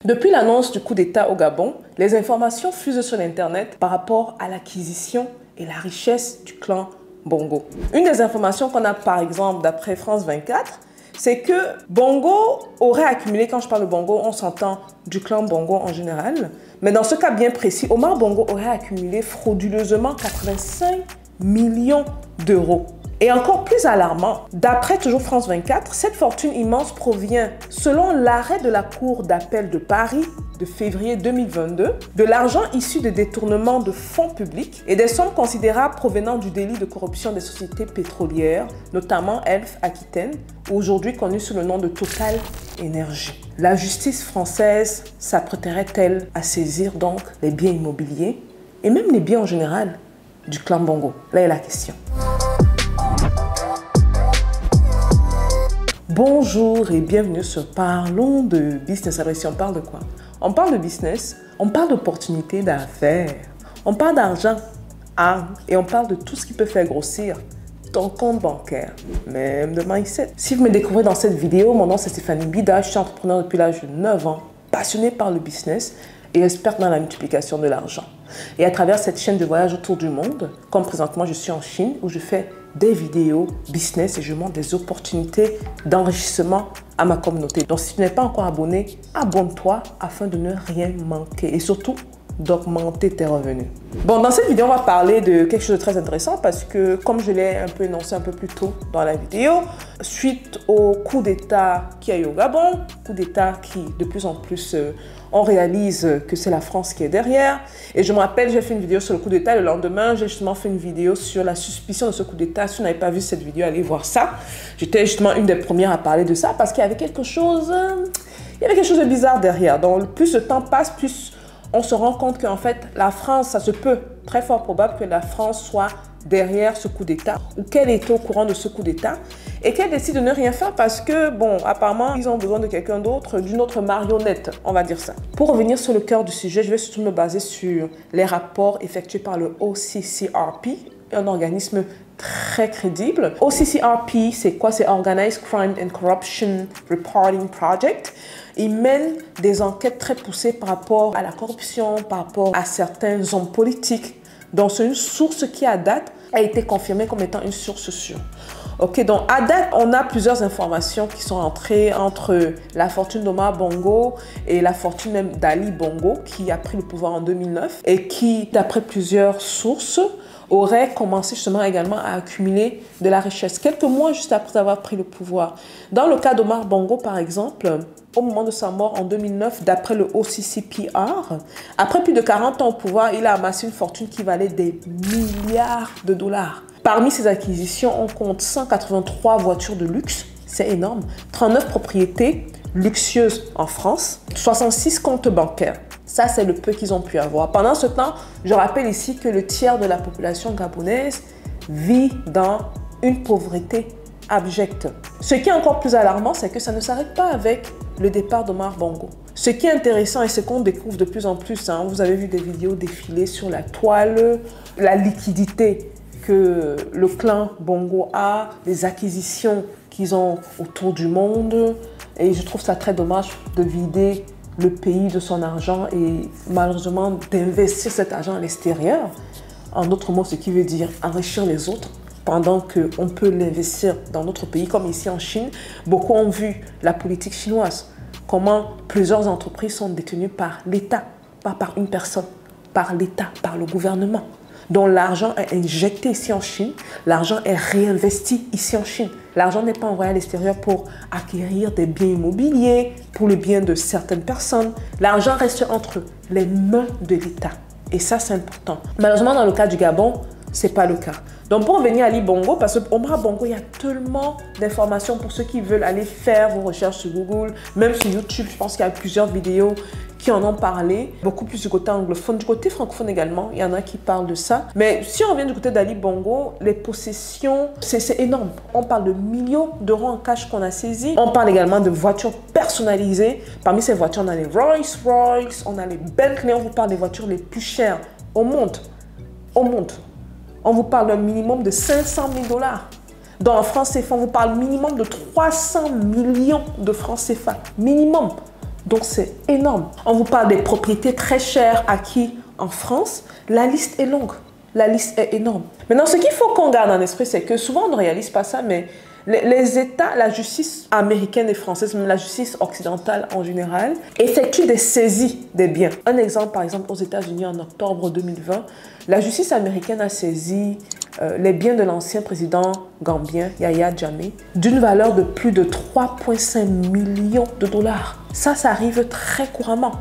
Depuis l'annonce du coup d'État au Gabon, les informations fusent sur l'Internet par rapport à l'acquisition et la richesse du clan Bongo. Une des informations qu'on a par exemple d'après France 24, c'est que Bongo aurait accumulé, quand je parle de Bongo, on s'entend du clan Bongo en général, mais dans ce cas bien précis, Omar Bongo aurait accumulé frauduleusement 85 millions d'euros. Et encore plus alarmant, d'après toujours France 24, cette fortune immense provient, selon l'arrêt de la Cour d'appel de Paris de février 2022, de l'argent issu de détournements de fonds publics et des sommes considérables provenant du délit de corruption des sociétés pétrolières, notamment Elf Aquitaine, aujourd'hui connue sous le nom de Total Énergie. La justice française s'apprêterait-elle à saisir donc les biens immobiliers et même les biens en général du clan Bongo? Là est la question. Bonjour et bienvenue sur Parlons de Business. Alors ici on parle de quoi? On parle de business, on parle d'opportunités d'affaires, on parle d'argent et on parle de tout ce qui peut faire grossir ton compte bancaire, même de mindset. Si vous me découvrez dans cette vidéo, mon nom c'est Stéphanie Bida, je suis entrepreneur depuis l'âge de 9 ans, passionnée par le business et experte dans la multiplication de l'argent. Et à travers cette chaîne de voyage autour du monde, comme présentement je suis en Chine où je fais des vidéos business et je montre des opportunités d'enrichissement à ma communauté. Donc si tu n'es pas encore abonné, abonne-toi afin de ne rien manquer et surtout d'augmenter tes revenus. Bon, dans cette vidéo, on va parler de quelque chose de très intéressant parce que, comme je l'ai un peu énoncé un peu plus tôt dans la vidéo, suite au coup d'État qui a eu au Gabon, coup d'État qui, de plus en plus, on réalise que c'est la France qui est derrière. Et je me rappelle, j'ai fait une vidéo sur le coup d'État. Le lendemain, j'ai justement fait une vidéo sur la suspicion de ce coup d'État. Si vous n'avez pas vu cette vidéo, allez voir ça. J'étais justement une des premières à parler de ça parce qu'il y avait quelque chose de bizarre derrière. Donc, plus le temps passe, plus on se rend compte qu'en fait, la France, ça se peut, très fort probable que la France soit derrière ce coup d'État ou qu'elle est au courant de ce coup d'État et qu'elle décide de ne rien faire parce que, bon, apparemment, ils ont besoin de quelqu'un d'autre, d'une autre marionnette, on va dire ça. Pour revenir sur le cœur du sujet, je vais surtout me baser sur les rapports effectués par le OCCRP, un organisme très crédible. OCCRP, c'est quoi? C'est Organized Crime and Corruption Reporting Project. Ils mènent des enquêtes très poussées par rapport à la corruption, par rapport à certains hommes politiques. Donc, c'est une source qui, à date, a été confirmée comme étant une source sûre. Ok, donc à date, on a plusieurs informations qui sont entrées entre la fortune d'Omar Bongo et la fortune même d'Ali Bongo, qui a pris le pouvoir en 2009 et qui, d'après plusieurs sources, aurait commencé justement également à accumuler de la richesse quelques mois juste après avoir pris le pouvoir. Dans le cas d'Omar Bongo, par exemple, au moment de sa mort en 2009, d'après le OCCPR, après plus de 40 ans au pouvoir, il a amassé une fortune qui valait des milliards de dollars. Parmi ses acquisitions, on compte 183 voitures de luxe, c'est énorme, 39 propriétés luxueuses en France, 66 comptes bancaires. Ça, c'est le peu qu'ils ont pu avoir. Pendant ce temps, je rappelle ici que le tiers de la population gabonaise vit dans une pauvreté abjecte. Ce qui est encore plus alarmant, c'est que ça ne s'arrête pas avec le départ d'Omar Bongo. Ce qui est intéressant et ce qu'on découvre de plus en plus, vous avez vu des vidéos défiler sur la toile, la liquidité que le clan Bongo a, les acquisitions qu'ils ont autour du monde. Et je trouve ça très dommage de vider le pays de son argent et malheureusement d'investir cet argent à l'extérieur. En d'autres mots, ce qui veut dire enrichir les autres pendant qu'on peut l'investir dans notre pays, comme ici en Chine. Beaucoup ont vu la politique chinoise, comment plusieurs entreprises sont détenues par l'État, pas par une personne, par l'État, par le gouvernement. dont l'argent est injecté ici en Chine, l'argent est réinvesti ici en Chine. L'argent n'est pas envoyé à l'extérieur pour acquérir des biens immobiliers, pour le bien de certaines personnes. L'argent reste entre les mains de l'État. Et ça, c'est important. Malheureusement, dans le cas du Gabon, ce n'est pas le cas. Donc, pour revenir à Ali Bongo, parce que Omar Bongo, il y a tellement d'informations pour ceux qui veulent aller faire vos recherches sur Google, même sur YouTube. Je pense qu'il y a plusieurs vidéos qui en ont parlé, beaucoup plus du côté anglophone, du côté francophone également, il y en a qui parlent de ça. Mais si on revient du côté d'Ali Bongo, les possessions, c'est énorme. On parle de millions d'euros en cash qu'on a saisis. On parle également de voitures personnalisées. Parmi ces voitures, on a les Rolls-Royce, on a les Bentley, on vous parle des voitures les plus chères au monde. Au monde. On vous parle d'un minimum de 500 000 $. Dans France CFA, on vous parle minimum de 300 millions de francs CFA. Minimum. Donc c'est énorme. On vous parle des propriétés très chères acquises en France. La liste est longue. La liste est énorme. Maintenant, ce qu'il faut qu'on garde en esprit, c'est que souvent on ne réalise pas ça, mais les États, la justice américaine et française, même la justice occidentale en général, effectuent des saisies des biens. Un exemple, par exemple, aux États-Unis en octobre 2020, la justice américaine a saisi les biens de l'ancien président gambien, Yahya Jammeh, d'une valeur de plus de 3,5 millions de dollars. Ça arrive très couramment.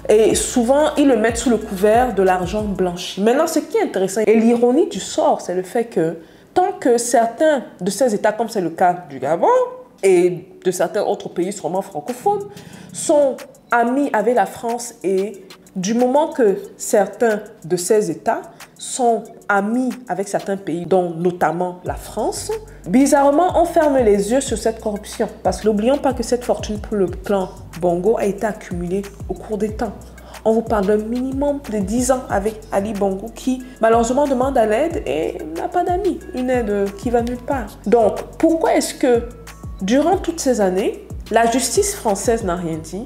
Et souvent, ils le mettent sous le couvert de l'argent blanchi. Maintenant, ce qui est intéressant, et l'ironie du sort, c'est le fait que tant que certains de ces États, comme c'est le cas du Gabon et de certains autres pays sûrement francophones, sont amis avec la France, et du moment que certains de ces États sont amis avec certains pays, dont notamment la France, bizarrement, on ferme les yeux sur cette corruption. Parce que n'oublions pas que cette fortune pour le clan Bongo a été accumulée au cours des temps. On vous parle d'un minimum de 10 ans avec Ali Bongo qui malheureusement demande à l'aide et n'a pas d'amis. Une aide qui va nulle part. Donc, pourquoi est-ce que durant toutes ces années, la justice française n'a rien dit?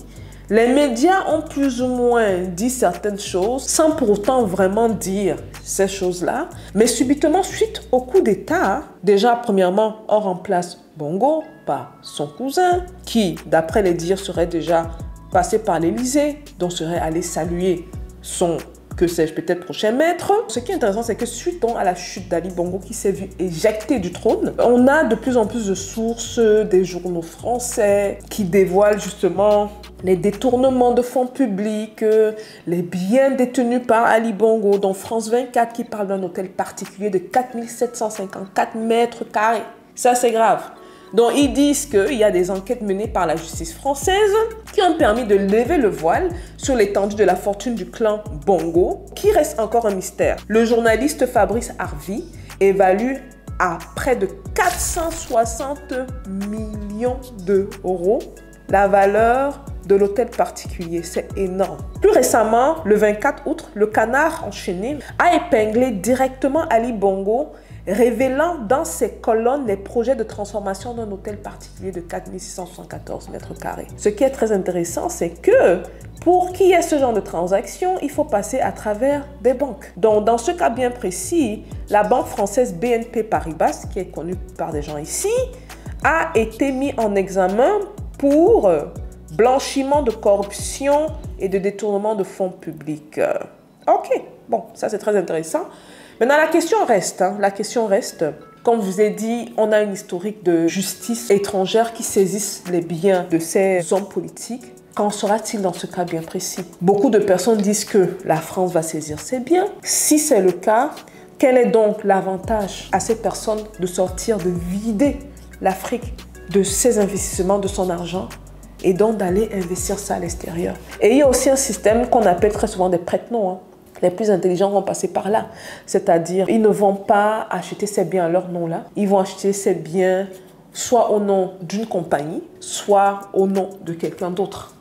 Les médias ont plus ou moins dit certaines choses sans pour autant vraiment dire ces choses-là. Mais subitement, suite au coup d'État, déjà premièrement, on remplace Bongo par son cousin qui, d'après les dires, serait déjà passé par l'Élysée, donc serait allé saluer son, que sais-je, peut-être prochain maître. Ce qui est intéressant, c'est que suite à la chute d'Ali Bongo qui s'est vu éjecté du trône, on a de plus en plus de sources, des journaux français qui dévoilent justement les détournements de fonds publics, les biens détenus par Ali Bongo, dont France 24 qui parle d'un hôtel particulier de 4754 mètres carrés. Ça, c'est grave. Donc, ils disent qu'il y a des enquêtes menées par la justice française qui ont permis de lever le voile sur l'étendue de la fortune du clan Bongo, qui reste encore un mystère. Le journaliste Fabrice Harvey évalue à près de 460 millions d'euros la valeur de l'hôtel particulier. C'est énorme. Plus récemment, le 24 août, le Canard enchaîné a épinglé directement Ali Bongo, révélant dans ses colonnes les projets de transformation d'un hôtel particulier de 4674 mètres carrés. Ce qui est très intéressant, c'est que pour qu'il y ait ce genre de transaction, il faut passer à travers des banques. Donc, dans ce cas bien précis, la banque française BNP Paribas, qui est connue par des gens ici, a été mise en examen pour blanchiment de corruption et de détournement de fonds publics. Ok, bon, ça c'est très intéressant. Maintenant, la question reste, comme je vous ai dit, on a une historique de justice étrangère qui saisissent les biens de ces hommes politiques. Qu'en sera-t-il dans ce cas bien précis? Beaucoup de personnes disent que la France va saisir ses biens. Si c'est le cas, quel est donc l'avantage à ces personnes de sortir, de vider l'Afrique de ses investissements, de son argent, et donc d'aller investir ça à l'extérieur? Et il y a aussi un système qu'on appelle très souvent des prête-noms. Les plus intelligents vont passer par là. C'est-à-dire, ils ne vont pas acheter ces biens à leur nom-là. Ils vont acheter ces biens soit au nom d'une compagnie, soit au nom de quelqu'un d'autre.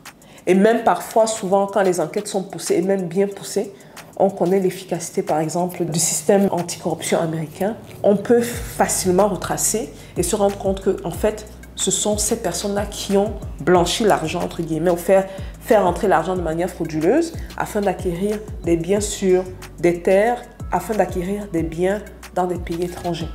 Et même parfois, souvent, quand les enquêtes sont poussées, et même bien poussées, on connaît l'efficacité, par exemple, du système anticorruption américain. On peut facilement retracer et se rendre compte que, en fait, ce sont ces personnes-là qui ont blanchi l'argent, entre guillemets, ou faire entrer l'argent de manière frauduleuse afin d'acquérir des biens sur des terres, afin d'acquérir des biens dans des pays étrangers.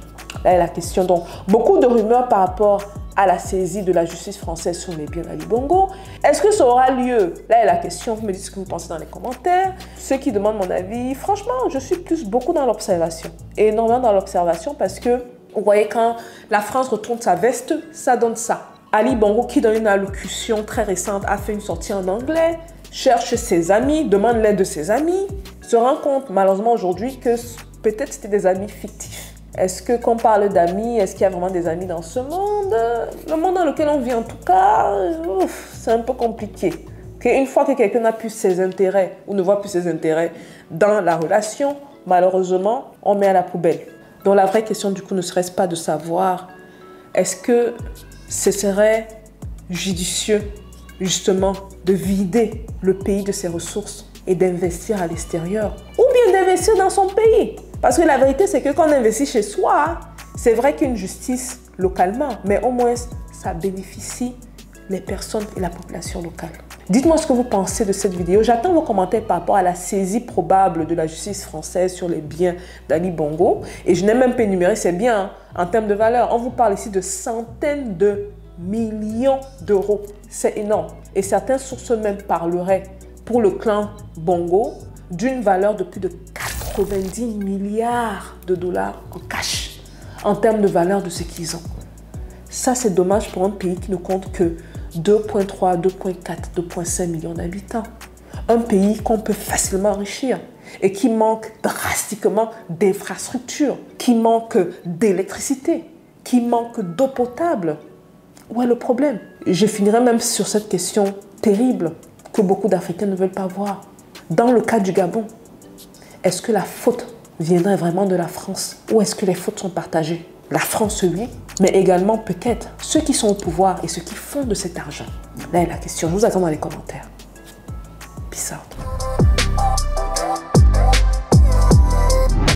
Là est la question. Donc, beaucoup de rumeurs par rapport à la saisie de la justice française sur les biens d'Ali Bongo. Est-ce que ça aura lieu? Là est la question. Vous me dites ce que vous pensez dans les commentaires. Ceux qui demandent mon avis, franchement, je suis beaucoup dans l'observation. Et énormément dans l'observation parce que, vous voyez, quand la France retourne sa veste, ça donne ça. Ali Bongo, qui dans une allocution très récente a fait une sortie en anglais, cherche ses amis, demande l'aide de ses amis, se rend compte malheureusement aujourd'hui que peut-être c'était des amis fictifs. Est-ce que quand on parle d'amis, est-ce qu'il y a vraiment des amis dans ce monde? Le monde dans lequel on vit en tout cas, c'est un peu compliqué. Une fois que quelqu'un n'a plus ses intérêts ou ne voit plus ses intérêts dans la relation, malheureusement, on met à la poubelle. Donc la vraie question du coup ne serait-ce pas de savoir est-ce que ce serait judicieux justement de vider le pays de ses ressources et d'investir à l'extérieur ou bien d'investir dans son pays? Parce que la vérité c'est que quand on investit chez soi, c'est vrai qu'il y a une justice localement, mais au moins ça bénéficie les personnes et la population locale. Dites-moi ce que vous pensez de cette vidéo. J'attends vos commentaires par rapport à la saisie probable de la justice française sur les biens d'Ali Bongo. Et je n'ai même pas énuméré ces biens en termes de valeur. On vous parle ici de centaines de millions d'euros. C'est énorme. Et certaines sources même parleraient pour le clan Bongo d'une valeur de plus de 90 milliards de dollars en cash en termes de valeur de ce qu'ils ont. Ça, c'est dommage pour un pays qui ne compte que 2,3, 2,4, 2,5 millions d'habitants. Un pays qu'on peut facilement enrichir et qui manque drastiquement d'infrastructures, qui manque d'électricité, qui manque d'eau potable. Où est le problème? Je finirai même sur cette question terrible que beaucoup d'Africains ne veulent pas voir. Dans le cas du Gabon, est-ce que la faute viendrait vraiment de la France ou est-ce que les fautes sont partagées? La France, oui, mais également peut-être ceux qui sont au pouvoir et ceux qui font de cet argent. Là est la question. Je vous attends dans les commentaires. Peace out.